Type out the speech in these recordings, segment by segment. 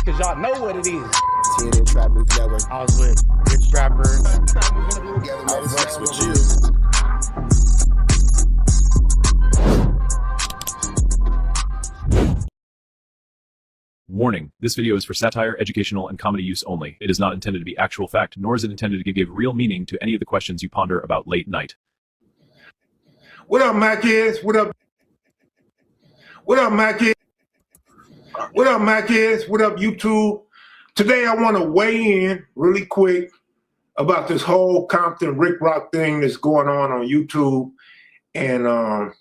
Cause y'all know what it is. TNN Trap Music Network. I was with Rich Rapper. I fucks with you. Warning, this video is for satire, educational, and comedy use only. It is not intended to be actual fact, nor is it intended to give real meaning to any of the questions you ponder about late night. What up, Mac is? What up? What up, Mac is? What up, Mac is? What up, YouTube? Today I want to weigh in really quick about this whole Compton Ricc Rocc thing that's going on YouTube and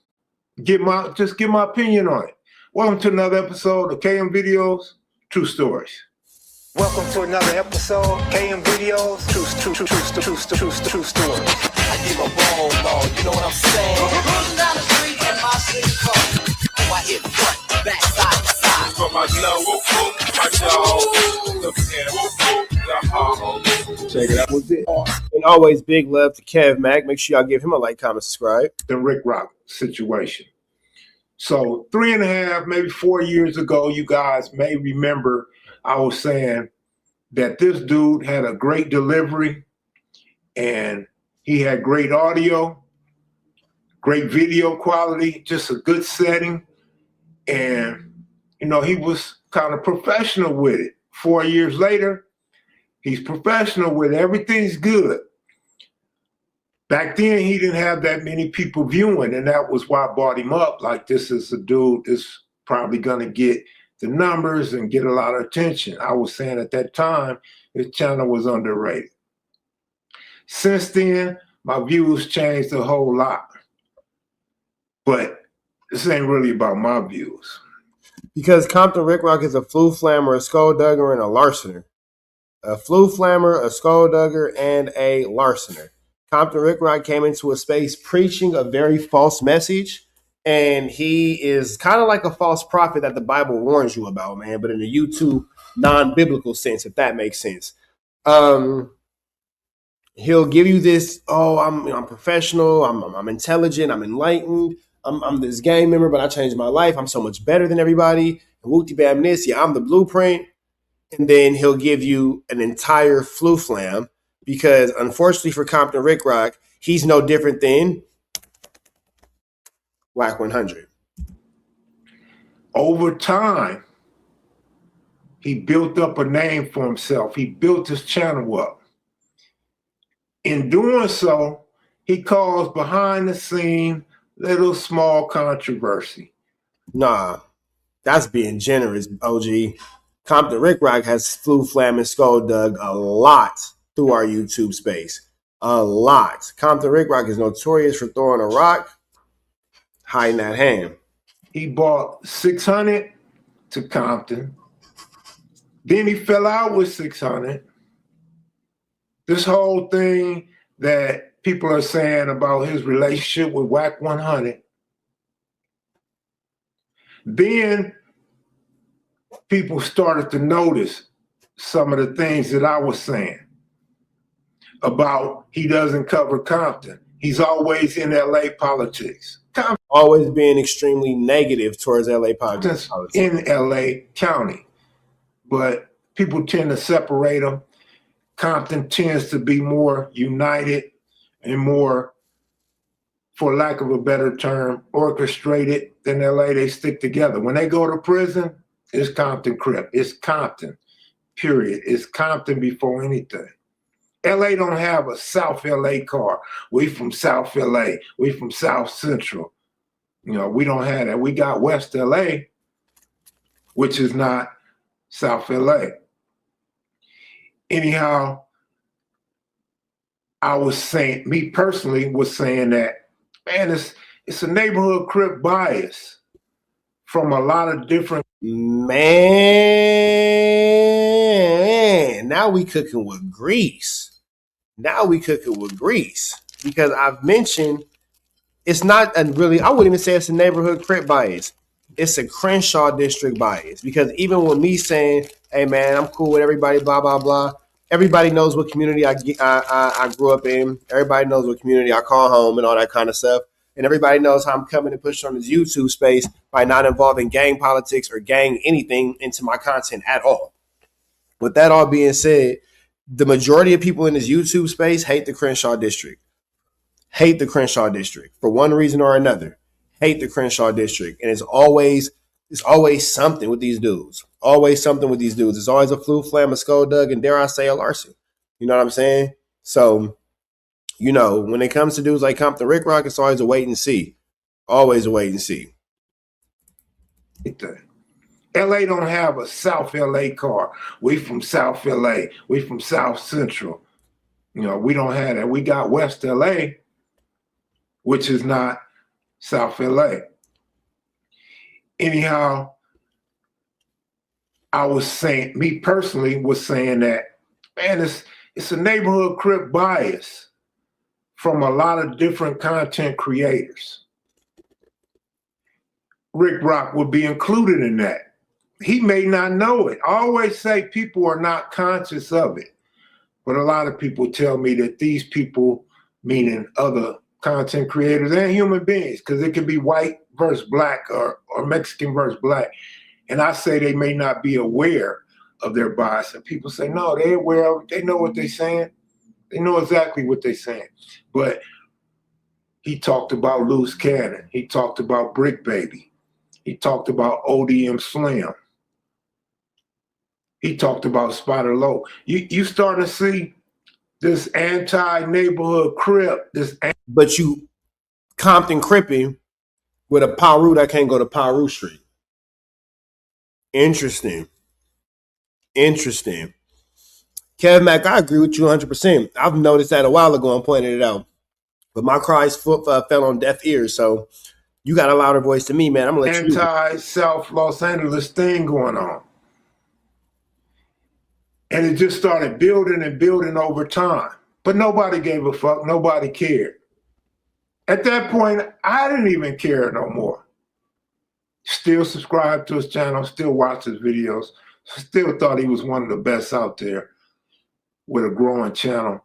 give my opinion on it. Welcome to another episode of KM Videos, True Stories. Welcome to another episode, KM Videos, True Stories. I get my ball, you know what I'm saying? Running down the street in my city car. Oh, I hit front, back, side to side. From my dog, Check it out. Was it? And always big love to Kev Mac. Make sure y'all give him a like, comment, subscribe. The Ricc Rocc situation. So 3.5, maybe 4 years ago, you guys may remember I was saying that this dude had a great delivery and he had great audio, great video quality, just a good setting. And, you know, he was kind of professional with it. 4 years later, he's professional with it. Everything's good. Back then, he didn't have that many people viewing, and that was why I brought him up. Like, this is a dude that's probably going to get the numbers and get a lot of attention. I was saying at that time, his channel was underrated. Since then, my views changed a whole lot. But this ain't really about my views. Because Compton Ricc Rocc is a flue flammer, a skulldugger, and a larcener. A flue flammer, a skulldugger, and a larcener. Compton Ricc Rocc came into a space preaching a very false message, and he is kind of like a false prophet that the Bible warns you about, man, but in a YouTube non-biblical sense, if that makes sense. He'll give you this, I'm professional, I'm intelligent, I'm enlightened, I'm this gang member, but I changed my life, I'm so much better than everybody, and whoopty bam this, yeah, I'm the blueprint, and then he'll give you an entire flu flam. Because unfortunately for Compton Ricc Rocc, he's no different than WACK100. Over time, he built up a name for himself. He built his channel up. In doing so, he caused behind the scene little small controversy. Nah, that's being generous, OG. Compton Ricc Rocc has flu flam and skull dug a lot through our YouTube space. A lot. Compton Ricc Rocc is notorious for throwing a rock, hiding that hand. He bought 600 to Compton. Then he fell out with 600. This whole thing that people are saying about his relationship with WACK100. Then people started to notice some of the things that I was saying about he doesn't cover Compton. He's always in LA politics. Compton always being extremely negative towards LA politics. In LA County. But people tend to separate them. Compton tends to be more united and more, for lack of a better term, orchestrated than LA. They stick together. When they go to prison, it's Compton Crip. It's Compton, period. It's Compton before anything. LA don't have a South LA car. We from South LA. We from South Central. You know, we don't have that. We got West LA, which is not South LA. Anyhow, I was saying, me personally was saying that, man, it's a neighborhood crip bias from a lot of different. Man, now we cooking with grease. Now we cooking with grease. Because I've mentioned it's not a really, I wouldn't even say it's a neighborhood crip bias. It's a Crenshaw district bias. Because even with me saying, hey man, I'm cool with everybody, blah, blah, blah. Everybody knows what community I grew up in. Everybody knows what community I call home and all that kind of stuff. And everybody knows how I'm coming and pushing on this YouTube space by not involving gang politics or gang anything into my content at all. With that all being said, the majority of people in this YouTube space hate the Crenshaw district. Hate the Crenshaw district for one reason or another. Hate the Crenshaw district. And it's always something with these dudes. Always something with these dudes. It's always a flu flam, a skull dug, and dare I say a larceny. You know what I'm saying? So, you know, when it comes to dudes like Compton Ricc Rocc, it's always a wait and see. Always a wait and see. LA don't have a South LA car. We from South LA. We from South Central. You know, we don't have that. We got West LA, which is not South LA. Anyhow, I was saying, me personally was saying that, man, it's a neighborhood crip bias from a lot of different content creators. Rick Rock would be included in that. He may not know it. I always say people are not conscious of it, but a lot of people tell me that these people, meaning other content creators and human beings, because it could be white versus black or Mexican versus black, and I say they may not be aware of their bias, and people say, no, they're aware of it. They know what they're saying. They know exactly what they're saying. But he talked about Loose Cannon. He talked about Brick Baby. He talked about ODM Slim. He talked about Spider Low. You start to see this anti-neighborhood crip, but you Compton Crippy with a Paru that can't go to Paru Street. Interesting. Kev Mac, I agree with you 100%. I've noticed that a while ago and pointed it out. But my cries fell on deaf ears, so you got a louder voice to me, man. I'm going to let you. Anti-South Los Angeles thing going on. And it just started building and building over time. But nobody gave a fuck. Nobody cared. At that point, I didn't even care no more. Still subscribed to his channel, still watched his videos, still thought he was one of the best out there with a growing channel.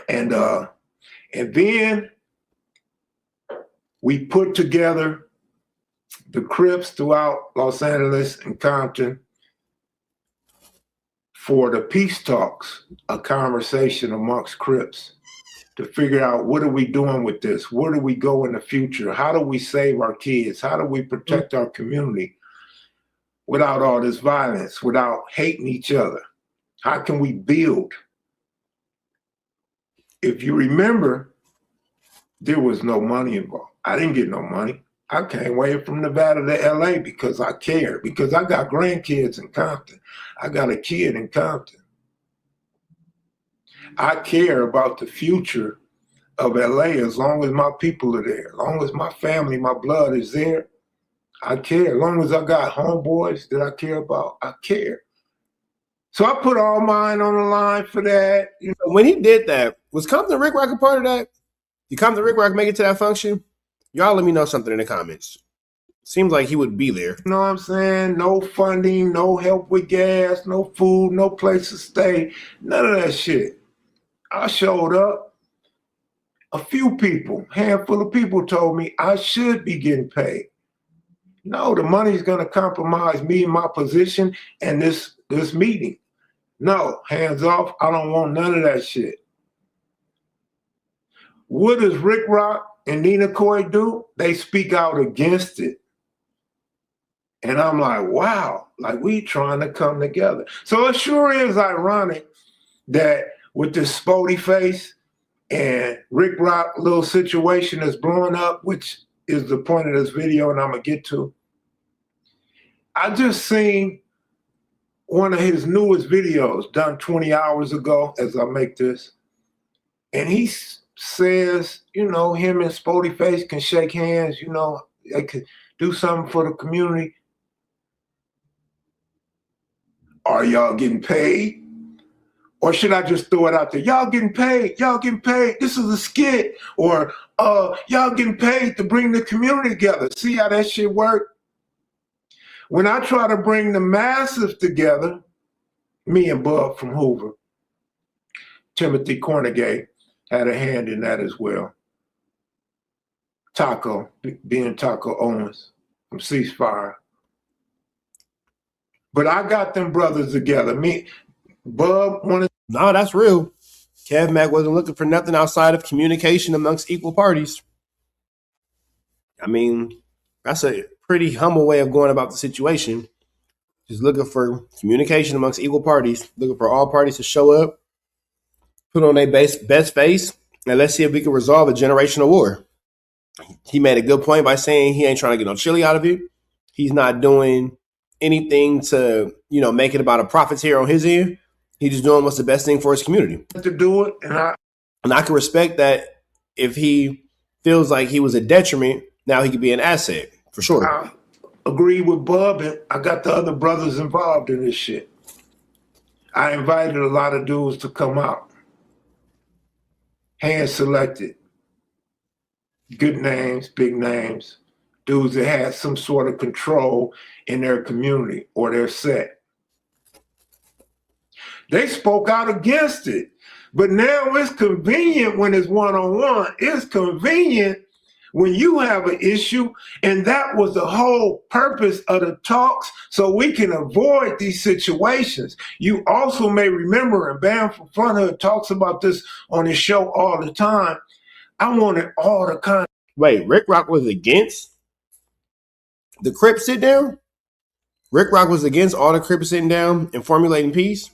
And then we put together the Crips throughout Los Angeles and Compton for the peace talks, a conversation amongst Crips to figure out what are we doing with this? Where do we go in the future? How do we save our kids? How do we protect our community without all this violence, without hating each other? How can we build? If you remember, there was no money involved. I didn't get no money. I came way from Nevada to LA because I care, because I got grandkids in Compton. I got a kid in Compton. I care about the future of LA as long as my people are there, as long as my family, my blood is there. I care. As long as I got homeboys that I care about, I care. So I put all mine on the line for that. You know, when he did that, was Compton Ricc Rocc a part of that? Did Compton Ricc Rocc make it to that function? Y'all let me know something in the comments. Seems like he would be there. You know what I'm saying? No funding, no help with gas, no food, no place to stay, none of that shit. I showed up. A few people, handful of people told me I should be getting paid. No, the money's gonna compromise me and my position and this meeting. No, hands off. I don't want none of that shit. What does Rick Rock and Nina Coy do? They speak out against it. And I'm like, wow, like we trying to come together. So it sure is ironic that with this Spody face and Rick Rock little situation is blowing up, which is the point of this video and I'm gonna get to. I just seen one of his newest videos done 20 hours ago as I make this. And he says, you know, him and Spody Face can shake hands, you know, they could do something for the community. Are y'all getting paid? Or should I just throw it out there? Y'all getting paid, y'all getting paid. This is a skit. Or y'all getting paid to bring the community together. See how that shit work? When I try to bring the masses together, me and Bub from Hoover, Timothy Cornegay had a hand in that as well. Taco, being Taco Owens from Ceasefire. But I got them brothers together. Bub wanted. No, that's real. Kev Mac wasn't looking for nothing outside of communication amongst equal parties. I mean, that's a pretty humble way of going about the situation. Just looking for communication amongst equal parties, looking for all parties to show up, put on their best face, and let's see if we can resolve a generational war. He made a good point by saying he ain't trying to get no chili out of it. He's not doing anything to, make it about a profiteer on his end. He's just doing what's the best thing for his community. To do it, and I can respect that if he feels like he was a detriment, now he could be an asset, for sure. I agree with Bub, and I got the other brothers involved in this shit. I invited a lot of dudes to come out. Hand selected. Good names, big names. Dudes that had some sort of control in their community or their set. They spoke out against it. But now it's convenient when it's one-on-one. It's convenient when you have an issue, and that was the whole purpose of the talks, so we can avoid these situations. You also may remember, and Bam from Front Hood talks about this on his show all the time, I wanted all the kind. Wait, Ricc Rocc was against the Crips sit down? Ricc Rocc was against all the Crips sitting down and formulating peace?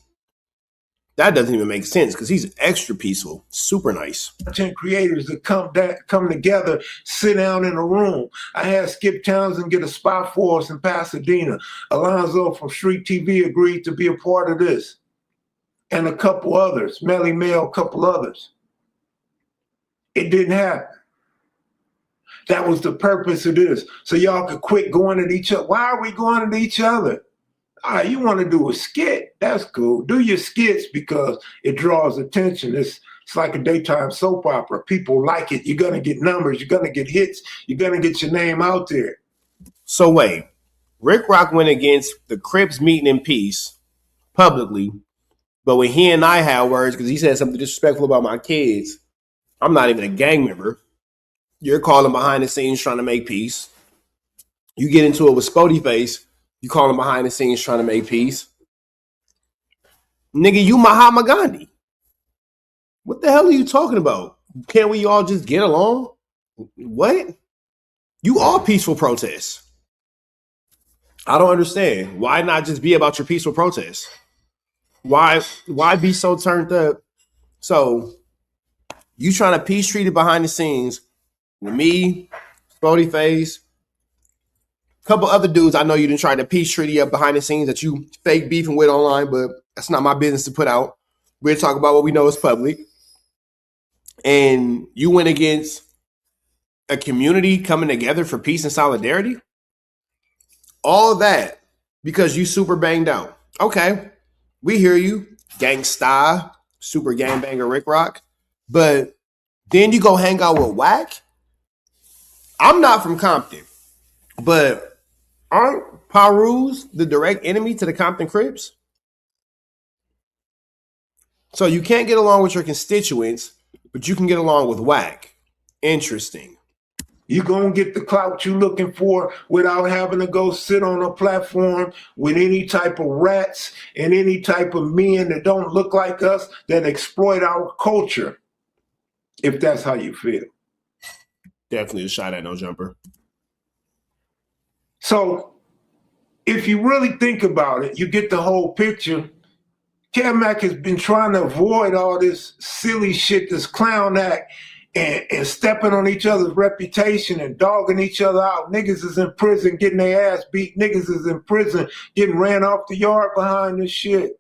That doesn't even make sense because he's extra peaceful, super nice. Content creators that come together, sit down in a room. I had Skip Townsend get a spot for us in Pasadena. Alonzo from Street TV agreed to be a part of this. And a couple others, Melly Mel, a couple others. It didn't happen. That was the purpose of this. So y'all could quit going at each other. Why are we going at each other? All right, you want to do a skit? That's cool. Do your skits because it draws attention. It's like a daytime soap opera. People like it. You're going to get numbers. You're going to get hits. You're going to get your name out there. So wait, Ricc Rocc went against the Crips meeting in peace publicly, but when he and I had words, because he said something disrespectful about my kids, I'm not even a gang member. You're calling behind the scenes trying to make peace. You get into it with Spody Face. You calling behind the scenes trying to make peace. Nigga, you Mahatma Gandhi. What the hell are you talking about? Can't we all just get along? What? You all peaceful protests. I don't understand. Why not just be about your peaceful protests? Why be so turned up? So you trying to peace treat it behind the scenes with me, Spody Face, a couple other dudes I know you didn't try to peace treaty up behind the scenes that you fake beefing with online, but that's not my business to put out. We're talking about what we know is public. And you went against a community coming together for peace and solidarity? All of that because you super banged out. Okay, we hear you, gangsta, super gangbanger Ricc Rocc. But then you go hang out with WACK? I'm not from Compton, but aren't Parus the direct enemy to the Compton Crips? So you can't get along with your constituents, but you can get along with WACK. Interesting. You're going to get the clout you're looking for without having to go sit on a platform with any type of rats and any type of men that don't look like us that exploit our culture, if that's how you feel. Definitely a shot at no jumper. So if you really think about it, you get the whole picture. Kev Mac has been trying to avoid all this silly shit, this clown act, and stepping on each other's reputation and dogging each other out. Niggas is in prison getting their ass beat. Niggas is in prison getting ran off the yard behind this shit.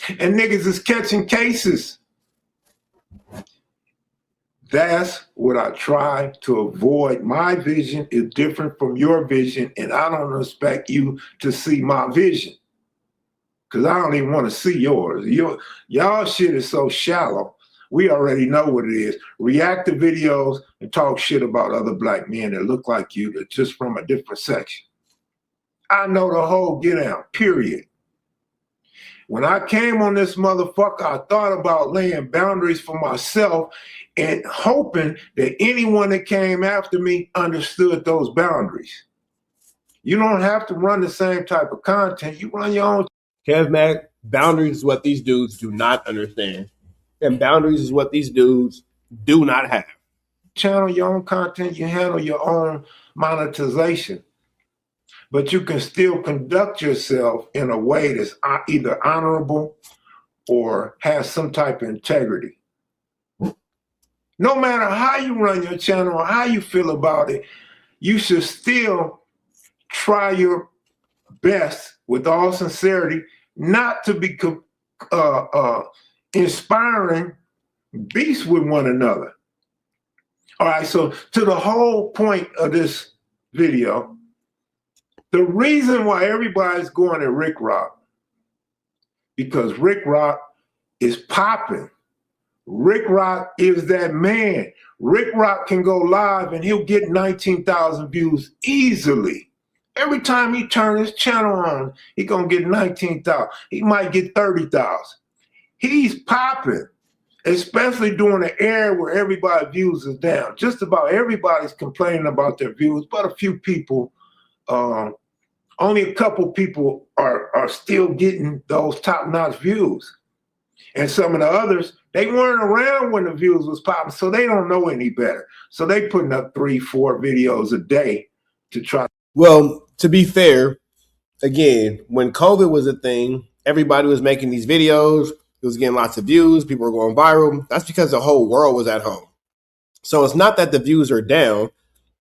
And niggas is catching cases. That's what I try to avoid. My vision is different from your vision, and I don't expect you to see my vision. Because I don't even want to see yours. Y'all shit is so shallow. We already know what it is. React to videos and talk shit about other black men that look like you, that just from a different section. I know the whole get out, period. When I came on this motherfucker, I thought about laying boundaries for myself and hoping that anyone that came after me understood those boundaries. You don't have to run the same type of content. You run your own. Kev Mac Boundaries is what these dudes do not understand. And boundaries is what these dudes do not have. Channel your own content, you handle your own monetization. But you can still conduct yourself in a way that's either honorable or has some type of integrity. No matter how you run your channel or how you feel about it, you should still try your best with all sincerity not to be inspiring beasts with one another. All right, so to the whole point of this video, the reason why everybody's going to Ricc Rocc, because Ricc Rocc is popping. Ricc Rocc is that man. Ricc Rocc can go live and he'll get 19,000 views easily. Every time he turns his channel on, he gonna get 19,000. He might get 30,000. He's popping, especially during the era where everybody's views is down. Just about everybody's complaining about their views, but a few people, only a couple people are still getting those top-notch views. And some of the others, they weren't around when the views was popping, so they don't know any better. So they putting up 3-4 videos a day to try. Well, to be fair, again, when COVID was a thing, everybody was making these videos. It was getting lots of views. People were going viral. That's because the whole world was at home. So it's not that the views are down.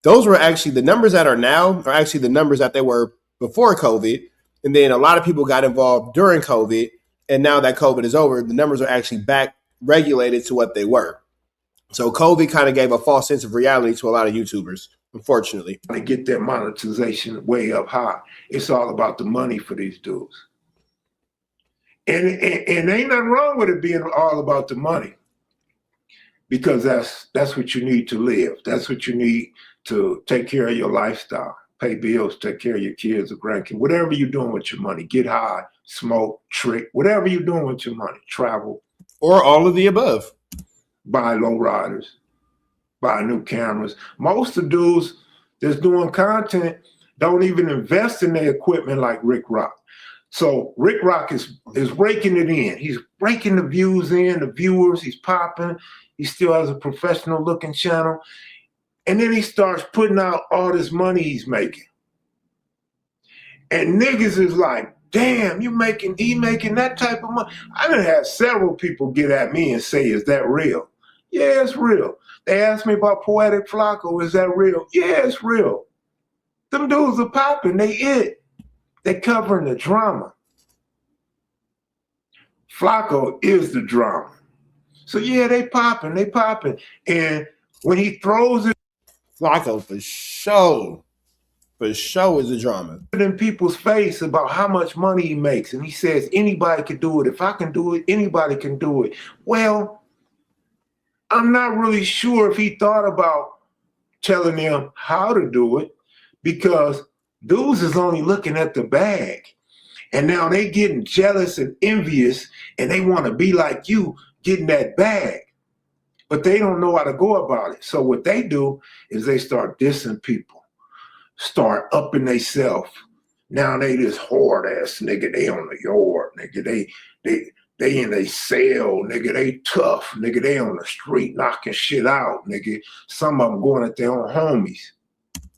Those were actually the numbers that are now are actually the numbers that they were before COVID. And then a lot of people got involved during COVID. And now that COVID is over, the numbers are actually back regulated to what they were. So COVID kind of gave a false sense of reality to a lot of YouTubers, unfortunately. To get their monetization way up high. It's all about the money for these dudes. And ain't nothing wrong with it being all about the money, because that's what you need to live. That's what you need to take care of your lifestyle, pay bills, take care of your kids or grandkids, whatever you're doing with your money. Get high, smoke, trick, whatever you're doing with your money, travel. Or all of the above. Buy low riders, buy new cameras. Most of the dudes that's doing content don't even invest in their equipment like Ricc Rocc. So Ricc Rocc is raking it in. He's raking the views in, the viewers. He's popping. He still has a professional looking channel. And then he starts putting out all this money he's making. And niggas is like, damn, he making that type of money. I done had several people get at me and say, is that real? Yeah, it's real. They asked me about Poetic Flacco. Is that real? Yeah, it's real. Them dudes are popping. They it. They covering the drama. Flacco is the drama. So yeah, they popping. And when he throws it, Flacco for sure is a drama. In people's face about how much money he makes, and he says anybody can do it. If I can do it, anybody can do it. Well, I'm not really sure if he thought about telling them how to do it, because dudes is only looking at the bag. And now they getting jealous and envious, and they want to be like you, getting that bag. But they don't know how to go about it. So what they do is they start dissing people, start upping themselves. Now they this hard ass nigga, they on the yard, nigga, they in a cell, nigga, they tough, nigga, they on the street knocking shit out, nigga. Some of them going at their own homies.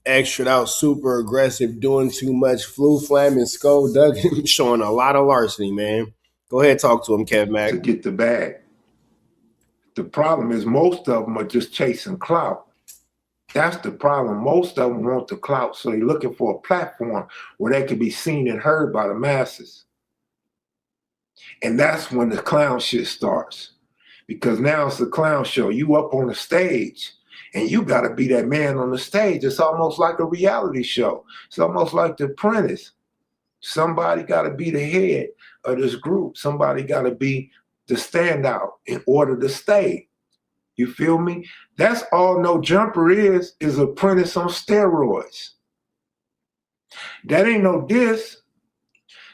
Extra out, super aggressive, doing too much, flu flamming, skullduggery, showing a lot of larceny, man. Go ahead, talk to him, Kev Mac. To get the bag. The problem is most of them are just chasing clout. That's the problem. Most of them want the clout, so they're looking for a platform where they can be seen and heard by the masses. And that's when the clown shit starts. Because now it's a clown show. You up on the stage, and you got to be that man on the stage. It's almost like a reality show. It's almost like The Apprentice. Somebody got to be the head of this group. Somebody got to be the standout in order to stay. You feel me? That's all No Jumper is Apprentice on steroids. That ain't no diss,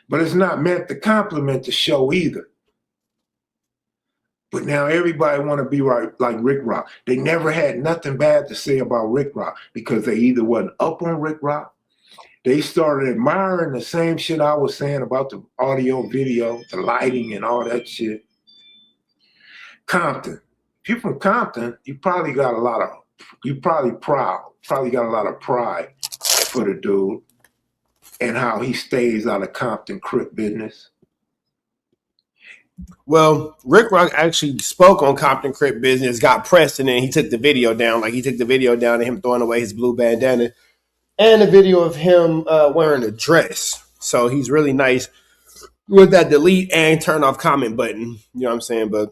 but it's not meant to compliment the show either. But now everybody want to be like Ricc Rocc. They never had nothing bad to say about Ricc Rocc because they either wasn't up on Ricc Rocc, they started admiring the same shit I was saying about the audio, video, the lighting, and all that shit. Compton. If you're from Compton, you probably got a lot of, you probably got a lot of pride for the dude and how he stays out of Compton Crip business. Well, Ricc Rocc actually spoke on Compton Crip business, got pressed, and then he took the video down. Like, he took the video down of him throwing away his blue bandana and a video of him wearing a dress. So he's really nice with that delete and turn off comment button. You know what I'm saying? But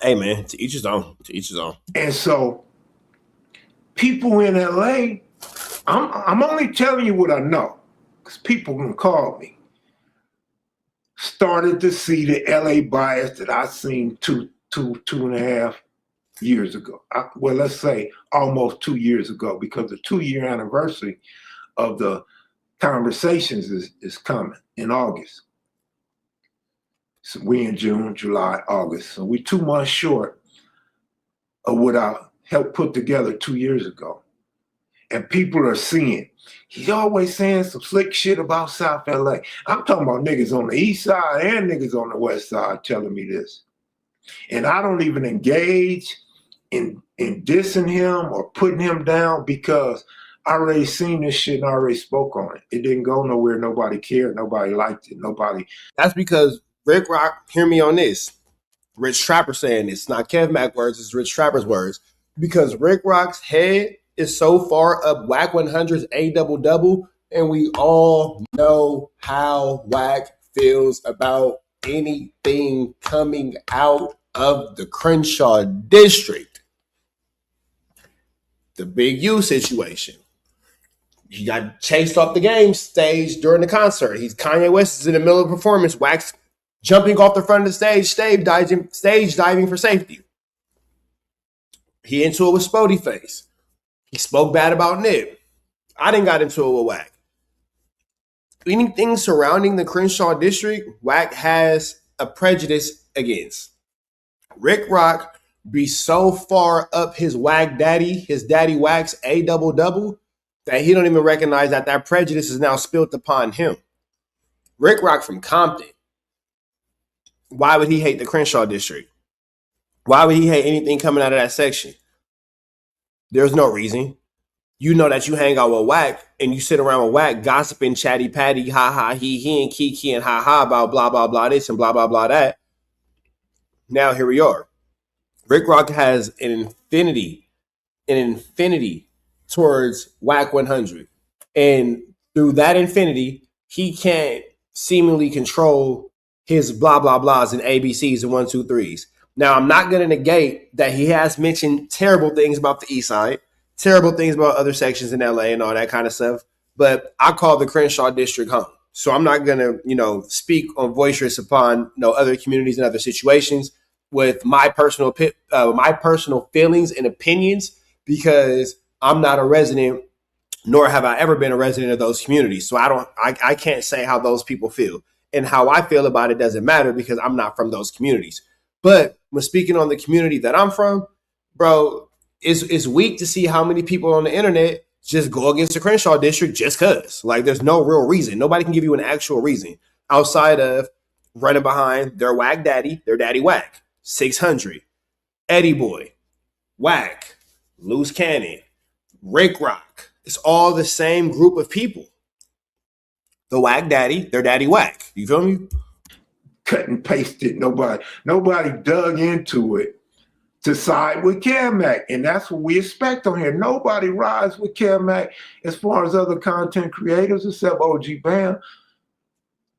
hey, man, to each his own. To each his own. And so people in LA, I'm only telling you what I know, because people can call me, started to see the LA bias that I seen two and a half years ago. Well, let's say almost 2 years ago, because the 2-year anniversary of the conversations is coming in August. So we in June, July, August. So we 2 months short of what I helped put together 2 years ago. And people are seeing, he's always saying some slick shit about South LA. I'm talking about niggas on the east side and niggas on the west side telling me this. And I don't even engage in dissing him or putting him down, because I already seen this shit and I already spoke on it. It didn't go nowhere. Nobody cared. Nobody liked it. Nobody. That's because Ricc Rocc, hear me on this. Rich Trapper saying this. It's not Kev Mac words, it's Rich Trapper's words. Because Ricc Rocc's head is so far up WACK100's A-double-double, and we all know how WACK feels about anything coming out of the Crenshaw district. The Big U situation. He got chased off the game stage during the concert. Kanye West is in the middle of a performance. WACK's jumping off the front of the stage diving for safety. He into it with Spody Face. He spoke bad about Nip. I didn't got into it with WACK. Anything surrounding the Crenshaw district, WACK has a prejudice against. Ricc Rocc be so far up his WACK daddy, his daddy WACK's A-double-double, that he don't even recognize that that prejudice is now spilt upon him. Ricc Rocc from Compton. Why would he hate the Crenshaw district? Why would he hate anything coming out of that section? There's no reason. You know that you hang out with WACK and you sit around with WACK gossiping, chatty patty, ha ha, he and kiki and ha ha about blah blah blah this and blah blah blah that. Now here we are. Ricc Rocc has an infinity towards WACK100. And through that infinity, he can't seemingly control his blah blah blahs and ABCs and 1, 2, 3s. Now, I'm not going to negate that he has mentioned terrible things about the East Side, terrible things about other sections in LA and all that kind of stuff. But I call the Crenshaw district home. So I'm not going to, speak on boisterous upon other communities and other situations with my personal feelings and opinions, because I'm not a resident, nor have I ever been a resident of those communities. So I can't say how those people feel, and how I feel about it doesn't matter, because I'm not from those communities. But when speaking on the community that I'm from, bro, it's weak to see how many people on the internet just go against the Crenshaw district just because. Like, there's no real reason. Nobody can give you an actual reason outside of running behind their WACK daddy, their daddy WACK, 600, Eddie Boy, WACK, Loose Cannon, Ricc Rocc. It's all the same group of people. The WACK daddy, their daddy WACK. You feel me? Cut and pasted. Nobody dug into it to side with Kev Mac. And that's what we expect on here. Nobody rides with Kev Mac as far as other content creators except OG Bam.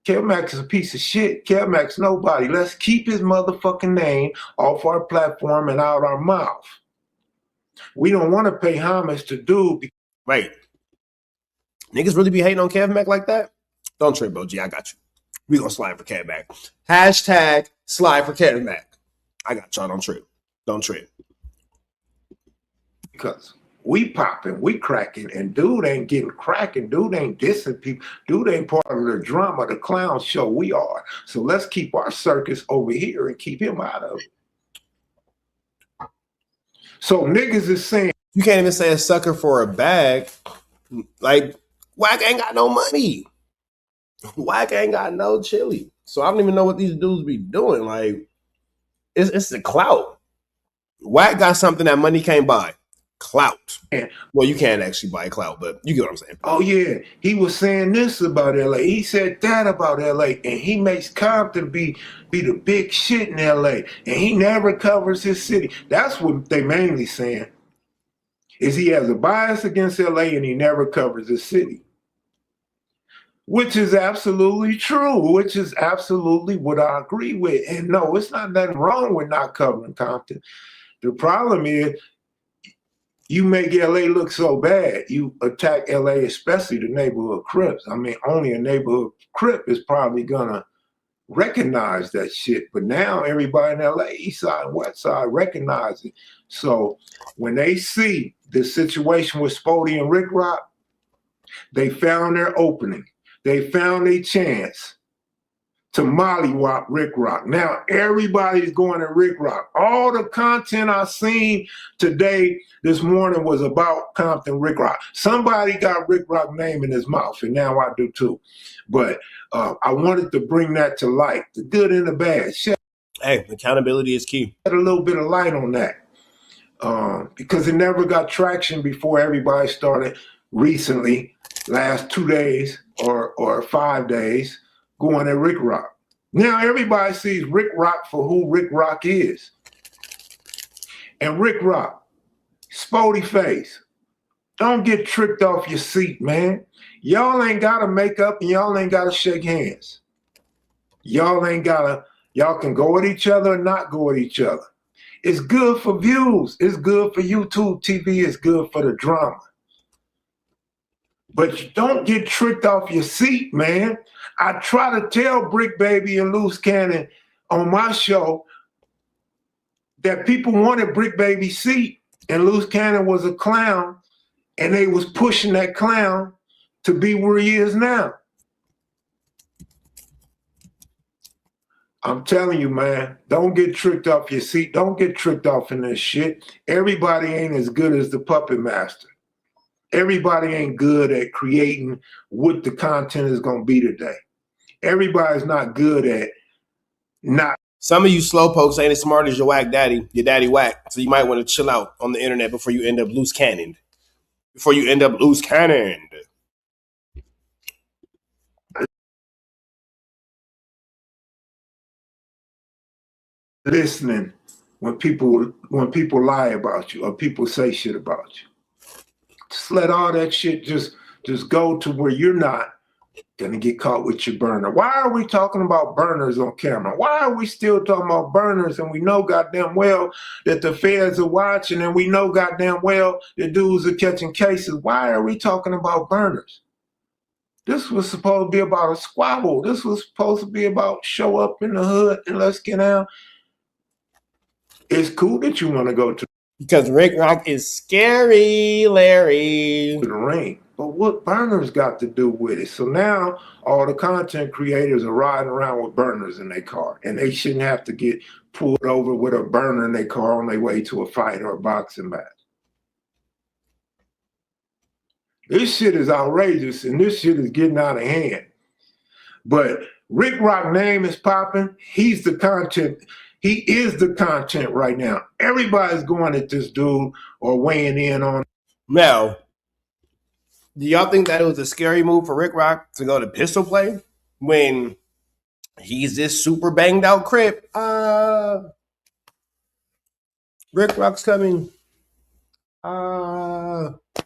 Kev Mac is a piece of shit. Kev Mac's nobody. Let's keep his motherfucking name off our platform and out our mouth. We don't want to pay homage to dude. Wait. Niggas really be hating on Kev Mac like that? Don't trip, OG. I got you. We gonna slide for Kev Mac. Hashtag slide for Kev Mac. I got y'all. Don't trip. Don't trip. Because we popping, we cracking, and dude ain't getting cracking. Dude ain't dissing people. Dude ain't part of the drama, the clown show. We are. So let's keep our circus over here and keep him out of it. So niggas is saying, you can't even say a sucker for a bag. Like, WACK ain't got no money. WACK ain't got no chili. So I don't even know what these dudes be doing. Like, it's the clout. WACK got something that money can't buy. Clout. Well, you can't actually buy clout, but you get what I'm saying. Oh yeah, he was saying this about LA. He said that about LA, and he makes Compton be the big shit in LA, and he never covers his city. That's what they mainly saying. Is he has a bias against LA and he never covers his city. Which is absolutely true, which is absolutely what I agree with. And no, it's not nothing wrong with not covering Compton. The problem is you make LA look so bad. You attack LA, especially the neighborhood Crips. I mean, only a neighborhood Crip is probably gonna recognize that shit. But now everybody in LA, East Side, West Side, recognize it. So when they see the situation with Spody and Ricc Rocc, they found their opening. They found a chance to mollywop Ricc Rocc. Now everybody's going to Ricc Rocc. All the content I seen today, this morning, was about Compton Ricc Rocc. Somebody got Ricc Rocc name in his mouth, and now I do too. But I wanted to bring that to light, the good and the bad. Hey, accountability is key. Shed a little bit of light on that because it never got traction before everybody started recently, last 2 days or 5 days, going at Ricc Rocc. Now everybody sees Ricc Rocc for who Ricc Rocc is. And Ricc Rocc, Spody face, don't get tricked off your seat, man. Y'all ain't gotta make up and y'all ain't gotta shake hands. Y'all can go at each other or not go at each other. It's good for views. It's good for YouTube TV. It's good for the drama. But you don't get tricked off your seat, man. I try to tell Brick Baby and Loose Cannon on my show that people wanted Brick Baby's seat, and Loose Cannon was a clown, and they was pushing that clown to be where he is now. I'm telling you, man, don't get tricked off your seat. Don't get tricked off in this shit. Everybody ain't as good as the puppet master. Everybody ain't good at creating what the content is going to be today. Everybody's not good at not. Some of you slowpokes ain't as smart as your whack daddy, your daddy whack. So you might want to chill out on the internet before you end up loose cannoned. Listening when people lie about you or people say shit about you. Just let all that shit just go to where you're not gonna get caught with your burner. Why are we talking about burners on camera? Why are we still talking about burners and we know goddamn well that the feds are watching and we know goddamn well the dudes are catching cases? Why are we talking about burners? This was supposed to be about a squabble. This was supposed to be about show up in the hood and let's get out. It's cool that you want to go to because Ricc Rocc is scary, Larry. The ring. But what burners got to do with it? So now all the content creators are riding around with burners in their car, and they shouldn't have to get pulled over with a burner in their car on their way to a fight or a boxing match. This shit is outrageous, and this shit is getting out of hand. But Ricc Rocc name is popping. He's the content. He is the content right now. Everybody's going at this dude or weighing in on. Now, do y'all think that it was a scary move for Ricc Rocc to go to pistol play when he's this super banged out Crip? Ricc Rock's coming.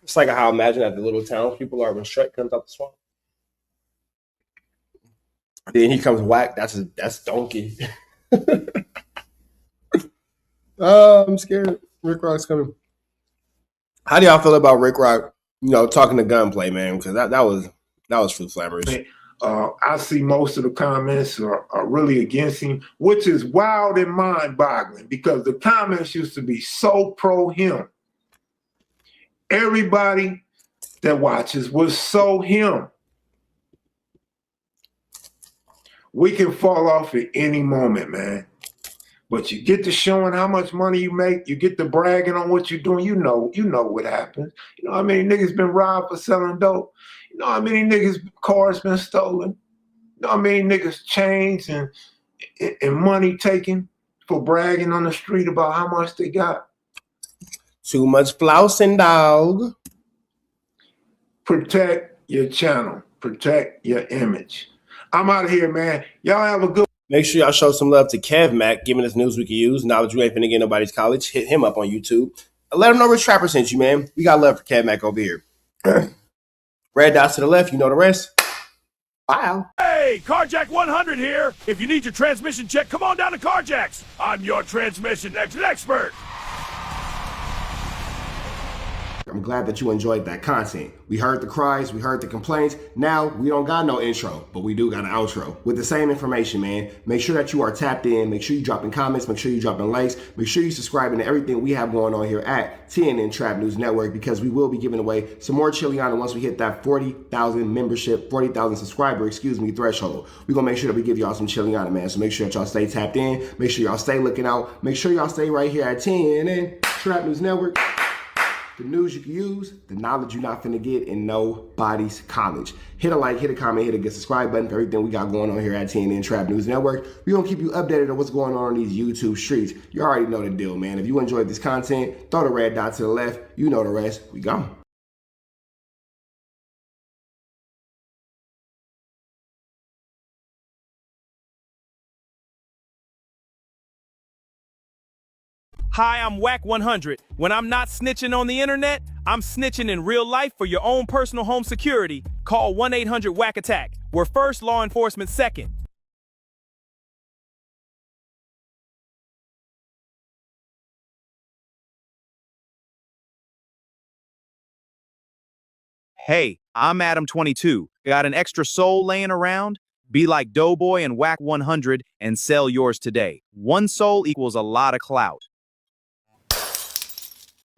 It's like how I imagine that the little townspeople are when Shrek comes out the swamp. Then he comes whack. That's donkey. I'm scared. Ricc Rock's coming. How do y'all feel about Ricc Rocc? You know, talking to gunplay, man, because that was fruit flammers. I see most of the comments are really against him, which is wild and mind-boggling because the comments used to be so pro him. Everybody that watches was so him. We can fall off at any moment, man. But you get to showing how much money you make, you get to bragging on what you're doing, you know what happens. You know what I mean? Niggas been robbed for selling dope. You know how many niggas' cars been stolen? You know how many niggas' chains and money taken for bragging on the street about how much they got? Too much flousing, dog. Protect your channel. Protect your image. I'm out of here, man. Y'all have a good. Make sure y'all show some love to Kev Mac, giving us news we can use. Now that you ain't finna get nobody's college, hit him up on YouTube. Let him know Rich Trapper sent you, man. We got love for Kev Mac over here. Red dots to the left, you know the rest. Wow. Hey, Carjack 100 here. If you need your transmission check, come on down to Carjack's. I'm your transmission expert. I'm glad that you enjoyed that content. We heard the cries, we heard the complaints. Now we don't got no intro, but we do got an outro with the same information, man. Make sure that you are tapped in. Make sure you dropping comments. Make sure you dropping likes. Make sure you subscribing to everything we have going on here at TNN Trap News Network, because we will be giving away some more Chiliana once we hit that 40,000 membership, 40,000 subscriber, threshold. We're gonna make sure that we give y'all some Chiliana, man. So make sure that y'all stay tapped in. Make sure y'all stay looking out. Make sure y'all stay right here at TNN Trap News Network. The news you can use, the knowledge you're not finna get in nobody's college. Hit a like, hit a comment, hit a good subscribe button for everything we got going on here at TNN Trap News Network. We're gonna keep you updated on what's going on these YouTube streets. You already know the deal, man. If you enjoyed this content, throw the red dot to the left. You know the rest. We gone. Hi, I'm WACK100. When I'm not snitching on the internet, I'm snitching in real life for your own personal home security. Call 1-800-WACK-ATTACK. We're first, law enforcement second. Hey, I'm Adam22. Got an extra soul laying around? Be like Doughboy and WACK100 and sell yours today. One soul equals a lot of clout.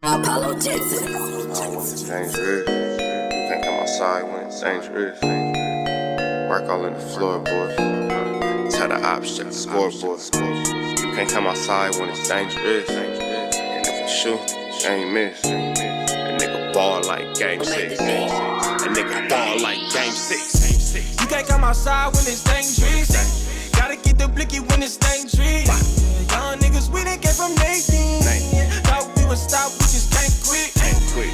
Apollo Texas. It's dangerous. You can't come outside when it's dangerous. Work all in the floorboard. Tell the ops check the scoreboard. You can't come outside when it's dangerous. And if you shoot, you ain't miss. A nigga ball like game 6. A nigga ball like game 6. You can't come outside when it's dangerous. Gotta get the blicky when it's dangerous. Young niggas, we done came from Nathan. Thought we would stop, we just can't quit.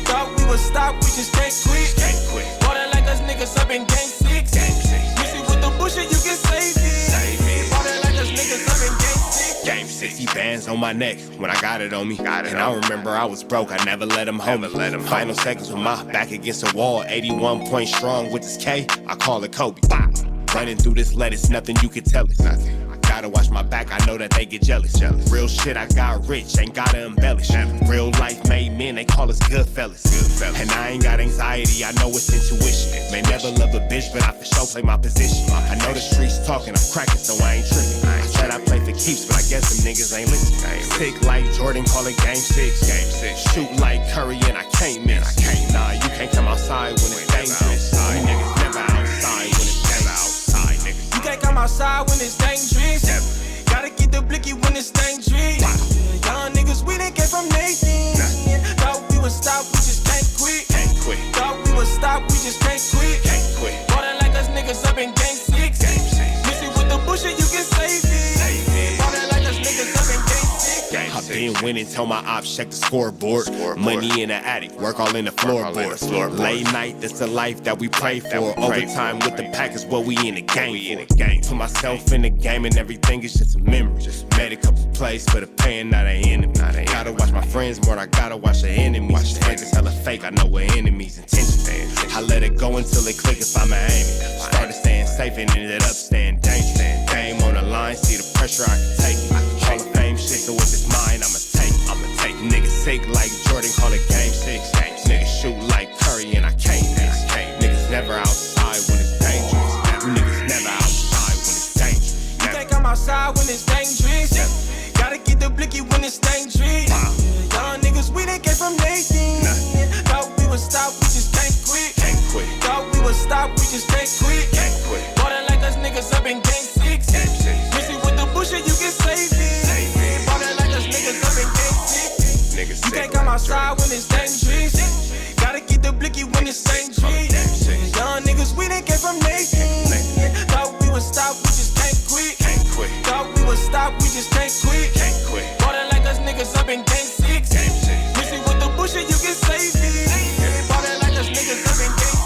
Thought we would stop, we just can't quit. Bought it like us niggas up in game 6. Missy with the bullshit, you can save it. Bought it like us niggas up in game 6. Game 60 bands on my neck when I got it on me. And I remember I was broke, I never let them hold me. Final seconds with my back against the wall, 81 point strong with this K, I call it Kobe. Running through this lettuce, nothing you can tell it. Gotta watch my back, I know that they get jealous. Real shit, I got rich, ain't gotta embellish. Real life made men, they call us good fellas. And I ain't got anxiety, I know it's intuition. May never love a bitch, but I for sure play my position. I know the streets talking, I'm cracking, so I ain't tripping. I said I play for keeps, but I guess them niggas ain't listening. Sick like Jordan, call it game 6. Shoot like Curry, and I can't miss. Nah, you can't come outside when it's dangerous. You niggas never outside when it's outside, nigga. You can't come outside when it's dangerous. Gotta get the blicky when it's dangerous. Young niggas, we done came from Nathan. Thought we would stop, we just can't quit. Thought we would stop, we just can't quit. Bought it like us niggas up in game 6. Missy with the bullshit, you can save it. Bought it like us niggas up in game 6. I've been winning, tell my ops check the scoreboard. Money in the attic, work all in the floorboard. Late night, that's the life that we pray for. Overtime with the pack is what we in the game for. Put myself in the game and everything is just a memory. Just made a couple plays for the pain, not an enemy. Gotta watch my friends more, I gotta watch the enemies. Friends is hella fake, I know what enemies intentions. I let it go until it click if I'm aiming. Started staying safe and ended up staying dangerous. Game on the line, see the pressure I can take. Hall of Fame shit, so if it's mine, I'ma take. Niggas sick like Jordan, call it game 6. Niggas shoot like Curry and I can't miss. Niggas never outside when it's dangerous. You niggas never outside when it's dangerous. You can't come outside when it's dangerous. Gotta get the blicky when it's dangerous. Young niggas, we done came from Nathan. Thought we would stop, we just can't quit. Thought we would stop, we just can't quit. Bought it like us niggas up in game 6. Missy with the bullshit, you can save it. Bought it like us niggas up in game 6. You can't come outside when it's dangerous. Gotta get the blicky when it's dangerous. Young from Nathan. Thought we would stop, we just can't quit. Thought we would stop, we just can't quit. Ballin' like us niggas up in game 6. Missing with the bullshit, you can save me. Ballin' like us niggas up in game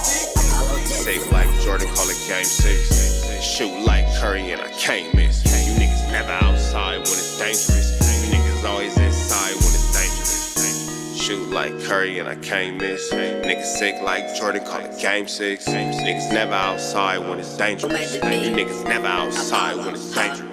6. Safe like Jordan, call it game 6. Shoot like Curry and I can't miss. You niggas never outside when it's dangerous. You niggas always inside when it's dangerous. Shoot like Curry and I can't miss. Niggas sick like Jordan, call it game 6. Niggas never outside when it's dangerous. You niggas never outside when it's dangerous.